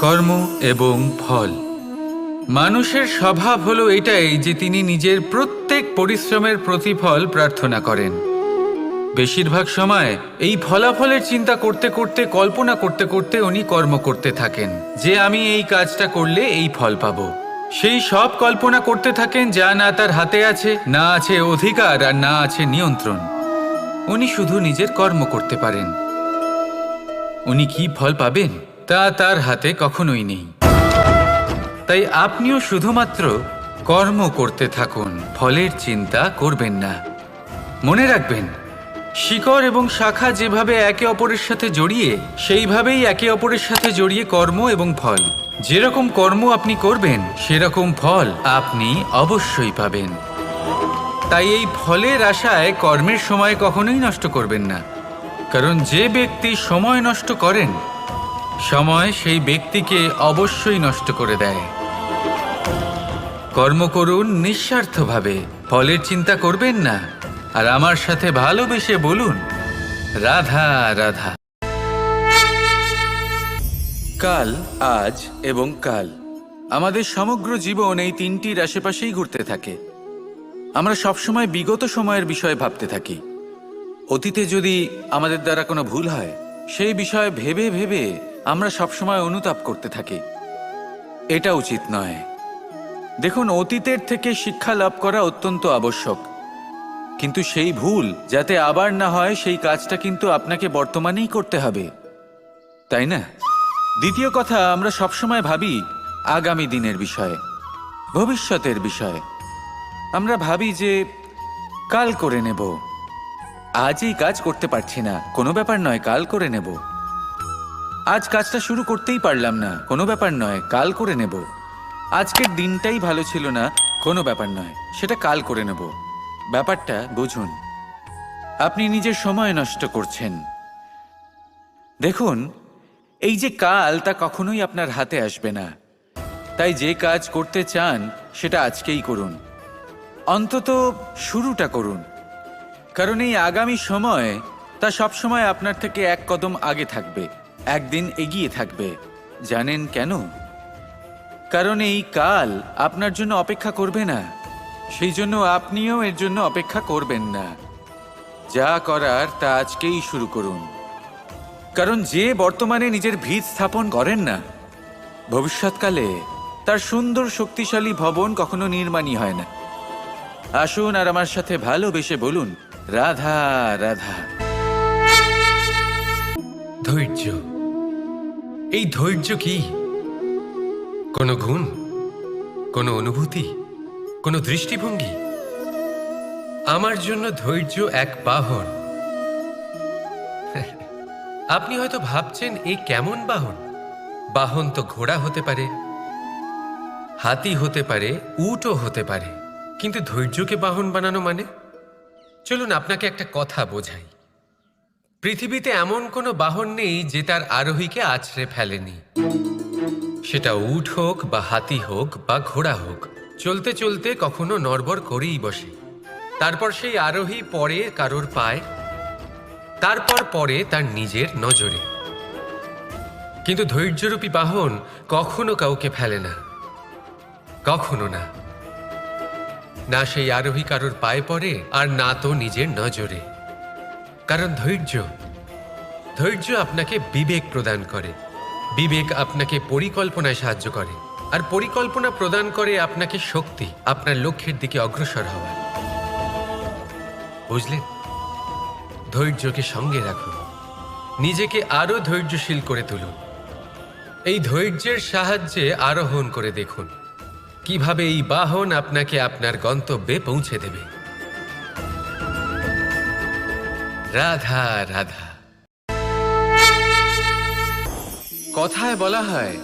কর্ম এবং ফল। মানুষের স্বভাব হলো এটাই যে তিনি নিজের প্রত্যেক পরিশ্রমের প্রতিফল প্রার্থনা করেন। বেশিরভাগ সময় এই ফলাফলের চিন্তা করতে করতে, কল্পনা করতে করতে উনি কর্ম করতে থাকেন যে আমি এই কাজটা করলে এই ফল পাবো। সেই সব কল্পনা করতে থাকেন যা না তার হাতে আছে, না আছে অধিকার, আর না আছে নিয়ন্ত্রণ। উনি শুধু নিজের কর্ম করতে পারেন। উনি কি ফল পাবেন তা তার হাতে কখনোই নেই। তাই আপনিও শুধুমাত্র কর্ম করতে থাকুন, ফলের চিন্তা করবেন না। মনে রাখবেন, শিকড় এবং শাখা যেভাবে একে অপরের সাথে জড়িয়ে, সেইভাবেই একে অপরের সাথে জড়িয়ে কর্ম এবং ফল। যেরকম কর্ম আপনি করবেন সেরকম ফল আপনি অবশ্যই পাবেন। তাই এই ফলের আশায় কর্মের সময় কখনোই নষ্ট করবেন না, কারণ যে ব্যক্তি সময় নষ্ট করেন, সময় সেই ব্যক্তিকে অবশ্যই নষ্ট করে দেয়। কর্ম করুন নিঃস্বার্থভাবে, ফলের চিন্তা করবেন না, আর আমার সাথে ভালোবেসে বলুন রাধা রাধা। কাল, আজ এবং কাল। আমাদের সমগ্র জীবন এই তিনটির আশেপাশেই ঘুরতে থাকে। আমরা সবসময় বিগত সময়ের বিষয়ে ভাবতে থাকি। অতীতে যদি আমাদের দ্বারা কোনো ভুল হয়, সেই বিষয়ে ভেবে ভেবে আমরা সবসময় অনুতাপ করতে থাকি। এটা উচিত নয়। দেখুন, অতীতের থেকে শিক্ষা লাভ করা অত্যন্ত আবশ্যক, কিন্তু সেই ভুল যাতে আবার না হয় সেই কাজটা কিন্তু আপনাকে বর্তমানেই করতে হবে, তাই না? দ্বিতীয় কথা, আমরা সবসময় ভাবি আগামী দিনের বিষয়ে, ভবিষ্যতের বিষয়ে। আমরা ভাবি যে কাল করে নেব, আজ এই কাজ করতে পারছি না, কোনো ব্যাপার নয়, কাল করে নেব। আজ কাজটা শুরু করতেই পারলাম না, কোনো ব্যাপার নয়, কাল করে নেব। আজকের দিনটাই ভালো ছিল না, কোনো ব্যাপার নয়, সেটা কাল করে নেব। ব্যাপারটা বুঝুন, আপনি নিজের সময় নষ্ট করছেন। দেখুন, এই যে কাল, তা কখনোই আপনার হাতে আসবে না। তাই যে কাজ করতে চান সেটা আজকেই করুন, অন্তত শুরুটা করুন। কারণ এই আগামী সময়, তা সবসময় আপনার থেকে এক কদম আগে থাকবে, একদিন এগিয়ে থাকবে। জানেন কেন? কারণ এই কাল আপনার জন্য অপেক্ষা করবে না, সেই জন্য আপনিও এর জন্য অপেক্ষা করবেন না। যা করার তা আজকেই শুরু করুন। কারণ যে বর্তমানে নিজের ভিত স্থাপন করেন না, ভবিষ্যৎকালে তার সুন্দর শক্তিশালী ভবন কখনো নির্মাণই হয় না। আসুন আর আমার সাথে ভালোবেসে বলুন রাধা রাধা। ধৈর্য। এই ধৈর্য কি কোনো গুণ, কোনো অনুভূতি, কোনো দৃষ্টিভঙ্গি? আমার জন্য ধৈর্য এক বাহন। আপনি হয়তো ভাবছেন, এই কেমন বাহন? বাহন তো ঘোড়া হতে পারে, হাতি হতে পারে, উটও হতে পারে, কিন্তু ধৈর্যকে বাহন বানানো মানে? চলুন আপনাকে একটা কথা বোঝাই। পৃথিবীতে এমন কোনো বাহন নেই যে তার আরোহীকে আছড়ে ফেলেনি। সেটা উট হোক বা হাতি হোক বা ঘোড়া হোক, চলতে চলতে কখনো নড়বড় করেই বসে। তারপর সেই আরোহী পরে কারোর পায়, তারপর পরে তার নিজের নজরে। কিন্তু ধৈর্যরূপী বাহন কখনো কাউকে ফেলে না, কখনো না। না সেই আরোহী কারোর পায়ে পড়ে, আর না তো নিজের নজরে। কারণ ধৈর্য আপনাকে বিবেক প্রদান করে, বিবেক আপনাকে পরিকল্পনায় সাহায্য করে, আর পরিকল্পনা প্রদান করে আপনাকে শক্তি, আপনার লক্ষ্যের দিকে অগ্রসর হওয়ার। বুঝলেন? ধৈর্যকে সঙ্গে রাখুন, নিজেকে আরো ধৈর্যশীল করে তুলুন। এই ধৈর্যের সাহায্যে আরোহণ করে দেখুন কিভাবে এই বাহন আপনাকে আপনার গন্তব্যে পৌঁছে দেবে। রাধা রাধা। কথায় বলা হয়,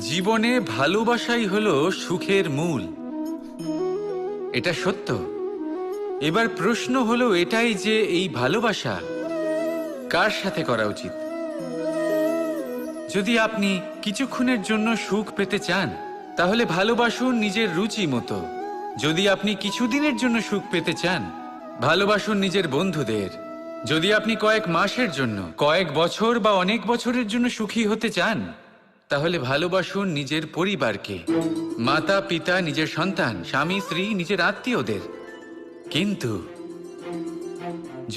জীবনে ভালোবাসাই হলো সুখের মূল। এটা সত্য। এবার প্রশ্ন হলো এটাই যে এই ভালোবাসা কার সাথে করা উচিত? যদি আপনি কিছুক্ষণের জন্য সুখ পেতে চান, তাহলে ভালোবাসুন নিজের রুচি মতো। যদি আপনি কিছুদিনের জন্য সুখ পেতে চান, ভালোবাসুন নিজের বন্ধুদের। যদি আপনি কয়েক মাসের জন্য, কয়েক বছর বা অনেক বছরের জন্য সুখী হতে চান, তাহলে ভালোবাসুন নিজের পরিবারকে, মাতা পিতা, নিজের সন্তান, স্বামী স্ত্রী, নিজের আত্মীয়দের। কিন্তু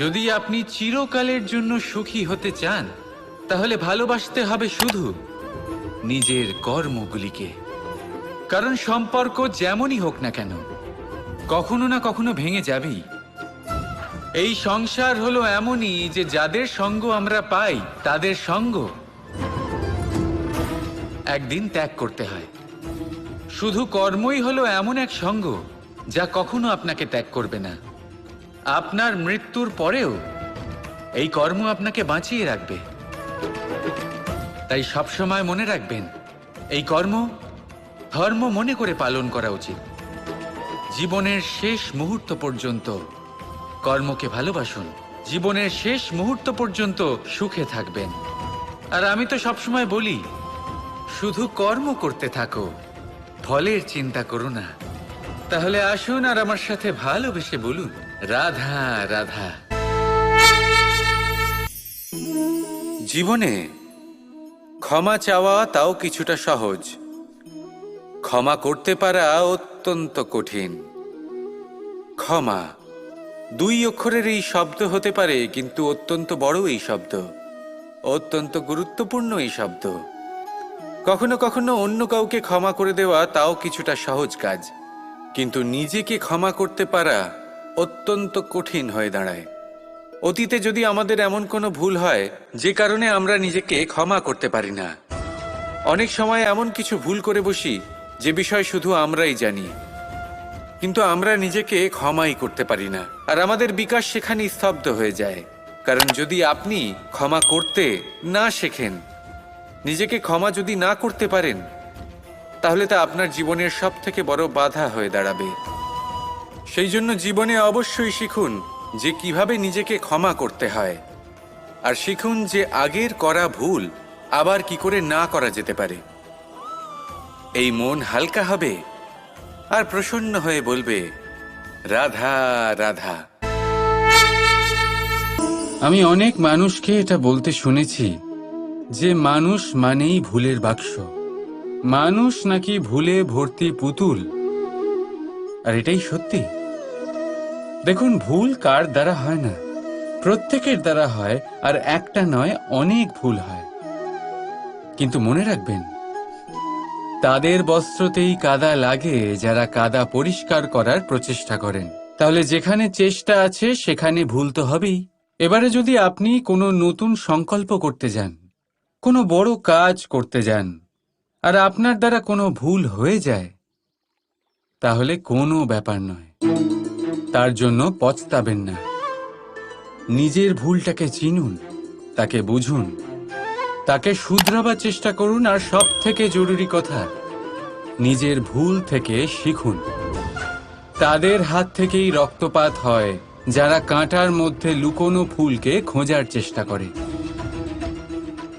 যদি আপনি চিরকালের জন্য সুখী হতে চান, তাহলে ভালোবাসতে হবে শুধু নিজের কর্মগুলিকে। কারণ সম্পর্ক যেমনই হোক না কেন, কখনো না কখনো ভেঙে যাবেই। এই সংসার হলো এমনই যে যাদের সঙ্গ আমরা পাই, তাদের সঙ্গ একদিন ত্যাগ করতে হয়। শুধু কর্মই হলো এমন এক সঙ্গ যা কখনো আপনাকে ত্যাগ করবে না। আপনার মৃত্যুর পরেও এই কর্ম আপনাকে বাঁচিয়ে রাখবে। তাই সবসময় মনে রাখবেন, এই কর্ম ধর্ম মনে করে পালন করা উচিত। জীবনের শেষ মুহূর্ত পর্যন্ত কর্মকে ভালোবাসুন, জীবনের শেষ মুহূর্ত পর্যন্ত সুখে থাকবেন। আর আমি তো সবসময় বলি, শুধু কর্ম করতে থাকো, ফলের চিন্তা করো না। তাহলে আসুন আর আমার সাথে ভালোবেসে বলুন, রাধা রাধা। জীবনে ক্ষমা চাওয়া তাও কিছুটা সহজ, ক্ষমা করতে পারা অত্যন্ত কঠিন। ক্ষমা 2 অক্ষরের এই শব্দ হতে পারে, কিন্তু অত্যন্ত বড় এই শব্দ, অত্যন্ত গুরুত্বপূর্ণ এই শব্দ। কখনো কখনো অন্য কাউকে ক্ষমা করে দেওয়া তাও কিছুটা সহজ কাজ, কিন্তু নিজেকে ক্ষমা করতে পারা অত্যন্ত কঠিন হয়ে দাঁড়ায়। অতীতে যদি আমাদের এমন কোনো ভুল হয় যে কারণে আমরা নিজেকে ক্ষমা করতে পারি না, অনেক সময় এমন কিছু ভুল করে বসি যে বিষয় শুধু আমরাই জানি, কিন্তু আমরা নিজেকে ক্ষমাই করতে পারি না। আর আমাদের বিকাশ সেখানেই স্তব্ধ হয়ে যায়। কারণ যদি আপনি ক্ষমা করতে না শেখেন, নিজেকে ক্ষমা যদি না করতে পারেন, তাহলে তা আপনার জীবনের সবথেকে বড় বাধা হয়ে দাঁড়াবে। সেই জন্য জীবনে অবশ্যই শিখুন যে কিভাবে নিজেকে ক্ষমা করতে হয়, আর শিখুন যে আগের করা ভুল আবার কি করে না করা যেতে পারে। এই মন হালকা হবে আর প্রসন্ন হয়ে বলবে, রাধা রাধা। আমি অনেক মানুষকে এটা বলতে শুনেছি যে মানুষ মানেই ভুলের বাক্স, মানুষ নাকি ভুলে ভর্তি পুতুল। আর এটাই সত্যি। দেখুন, ভুল কার দ্বারা হয় না, প্রত্যেকের দ্বারা হয়। আর একটা নয়, অনেক ভুল হয়। কিন্তু মনে রাখবেন, তাদের বস্ত্রতেই কাদা লাগে যারা কাদা পরিষ্কার করার প্রচেষ্টা করেন। তাহলে যেখানে চেষ্টা আছে সেখানে ভুল তো হবেই। এবারে যদি আপনি কোনো নতুন সংকল্প করতে যান, কোনো বড় কাজ করতে যান, আর আপনার দ্বারা কোনো ভুল হয়ে যায়, তাহলে কোনো ব্যাপার নয়, তার জন্য পস্তাবেন না। নিজের ভুলটাকে চিনুন, তাকে বুঝুন, তাকে শুধরাবার চেষ্টা করুন। আর সব থেকে জরুরি কথা, নিজের ভুল থেকে শিখুন। তাদের হাত থেকেই রক্তপাত হয় যারা কাঁটার মধ্যে লুকোনো ফুলকে খোঁজার চেষ্টা করে।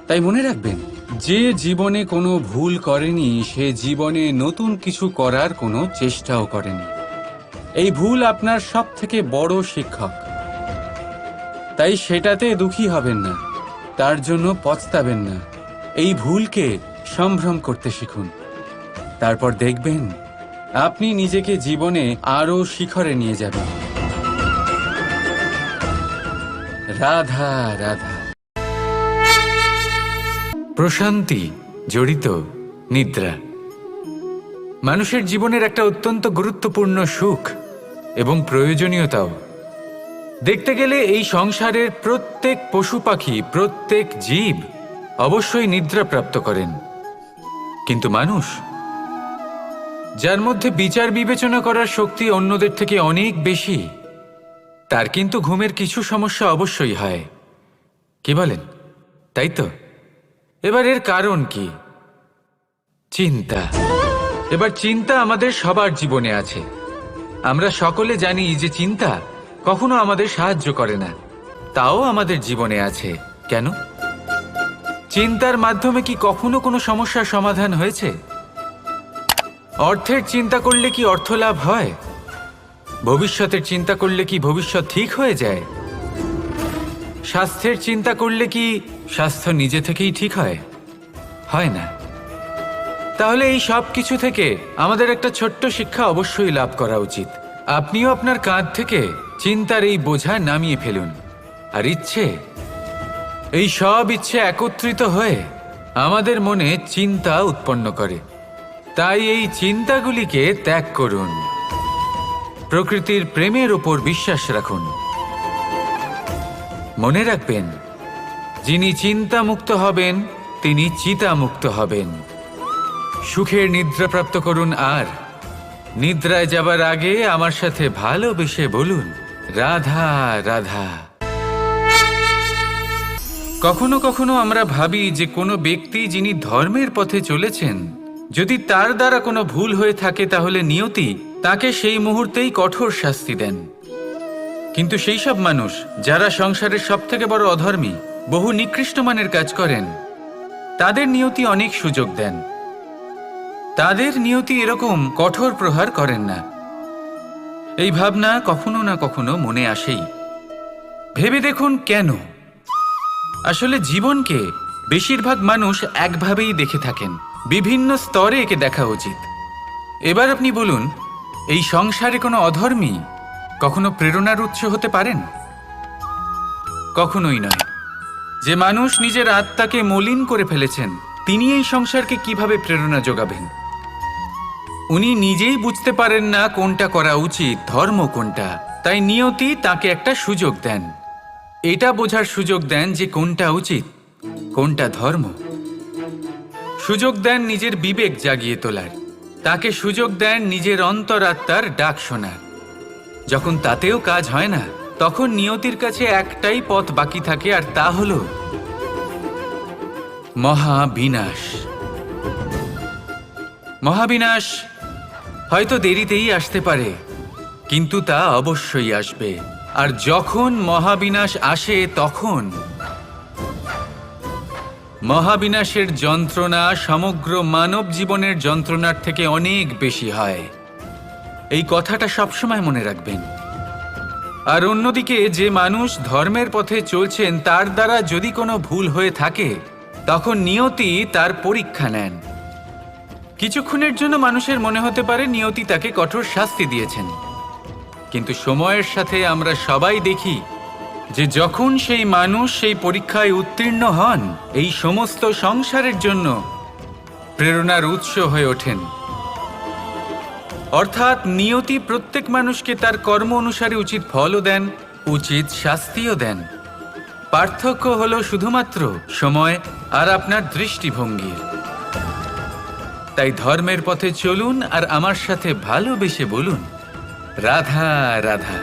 তাই মনে রাখবেন, যে জীবনে কোনো ভুল করেনি সে জীবনে নতুন কিছু করার কোনো চেষ্টাও করেনি। এই ভুল আপনার সব থেকে বড় শিক্ষক। তাই সেটাতে দুঃখী হবেন না, তার জন্য পস্তাবেন না। এই ভুলকে সম্ভ্রম করতে শিখুন। তারপর দেখবেন আপনি নিজেকে জীবনে আরো শিখরে নিয়ে যাবেন। রাধা রাধা। প্রশান্তি জড়িত নিদ্রা মানুষের জীবনের একটা অত্যন্ত গুরুত্বপূর্ণ সুখ এবং প্রয়োজনীয়তাও। দেখতে গেলে এই সংসারের প্রত্যেক পশু পাখি, প্রত্যেক জীব অবশ্যই নিদ্রা প্রাপ্ত করেন। কিন্তু মানুষ, যার মধ্যে বিচার বিবেচনা করার শক্তি অন্যদের থেকে অনেক বেশি, তার কিন্তু ঘুমের কিছু সমস্যা অবশ্যই হয়। কি বলেন, তাই তো? এবার এর কারণ কি? চিন্তা। এবার চিন্তা আমাদের সবার জীবনে আছে। আমরা সকলে জানি যে চিন্তা কখনো আমাদের সাহায্য করে না, তাও আমাদের জীবনে আছে। কেন? চিন্তার মাধ্যমে কি কখনো কোনো সমস্যার সমাধান হয়েছে? অর্থের চিন্তা করলে কি অর্থ লাভ হয়? ভবিষ্যতের চিন্তা করলে কি ভবিষ্যৎ ঠিক হয়ে যায়? স্বাস্থ্যের চিন্তা করলে কি স্বাস্থ্য নিজে থেকেই ঠিক হয়? হয় না। তাহলে এই সব কিছু থেকে আমাদের একটা ছোট্ট শিক্ষা অবশ্যই লাভ করা উচিত। আপনিও আপনার কাঁধ থেকে চিন্তার এই বোঝা নামিয়ে ফেলুন। আর এই সব ইচ্ছে একত্রিত হয়ে আমাদের মনে চিন্তা উৎপন্ন করে। তাই এই চিন্তাগুলিকে ত্যাগ করুন। প্রকৃতির প্রেমের ওপর বিশ্বাস রাখুন। মনে রাখবেন, যিনি চিন্তামুক্ত হবেন তিনি চিতামুক্ত হবেন। সুখের নিদ্রা প্রাপ্ত করুন, আর নিদ্রায় যাবার আগে আমার সাথে ভালোবেসে বলুন, রাধা রাধা। কখনো কখনো আমরা ভাবি যে কোনো ব্যক্তি যিনি ধর্মের পথে চলেছেন, যদি তার দ্বারা কোনো ভুল হয়ে থাকে তাহলে নিয়তি তাকে সেই মুহূর্তেই কঠোর শাস্তি দেন। কিন্তু সেই সব মানুষ যারা সংসারের সবথেকে বড় অধর্মী, বহু নিকৃষ্ট মানের কাজ করেন, তাদের নিয়তি অনেক সুযোগ দেন। তাদের নিয়তি এরকম কঠোর প্রহার করেন না। এই ভাবনা কখনো না কখনো মনে আসেই। ভেবে দেখুন কেন? আসলে জীবনকে বেশিরভাগ মানুষ একভাবেই দেখে থাকেন, বিভিন্ন স্তরে একে দেখা উচিত। এবার আপনি বলুন, এই সংসারে কোনো অধর্মী কখনো প্রেরণার উৎস হতে পারেন? কখনোই নয়। যে মানুষ নিজের আত্মাকে মলিন করে ফেলেছেন, তিনি এই সংসারকে কিভাবে প্রেরণা যোগাবেন? উনি নিজেই বুঝতে পারেন না কোনটা করা উচিত, ধর্ম কোনটা। তাই নিয়তি তাকে একটা সুযোগ দেন, এটা বোঝার সুযোগ দেন যে কোনটা উচিত, কোনটা ধর্ম। সুযোগ দেন নিজের বিবেক জাগিয়ে তোলার, তাকে সুযোগ দেন নিজের অন্তরাত্মার ডাক শোনার। যখন তাতেও কাজ হয় না, তখন নিয়তির কাছে একটাই পথ বাকি থাকে, আর তা হলো মহাবিনাশ। মহাবিনাশ হয়তো দেরিতেই আসতে পারে, কিন্তু তা অবশ্যই আসবে। আর যখন মহাবিনাশ আসে, তখন মহাবিনাশের যন্ত্রণা সমগ্র মানব জীবনের যন্ত্রণার থেকে অনেক বেশি হয়। এই কথাটা সবসময় মনে রাখবেন। আর অন্যদিকে যে মানুষ ধর্মের পথে চলছেন, তার দ্বারা যদি কোনো ভুল হয়ে থাকে, তখন নিয়তি তার পরীক্ষা নেন। কিছুক্ষণের জন্য মানুষের মনে হতে পারে নিয়তি তাকে কঠোর শাস্তি দিয়েছেন, কিন্তু সময়ের সাথে আমরা সবাই দেখি যে যখন সেই মানুষ সেই পরীক্ষায় উত্তীর্ণ হন, এই সমস্ত সংসারের জন্য প্রেরণার উৎস হয়ে ওঠেন। অর্থাৎ নিয়তি প্রত্যেক মানুষকে তার কর্ম অনুসারে উচিত ফলও দেন, উচিত শাস্তিও দেন। পার্থক্য হলো শুধুমাত্র সময় আর আপনার দৃষ্টিভঙ্গির। তাই ধর্মের পথে চলুন আর আমার সাথে ভালোবেসে বলুন, রাধা রাধা।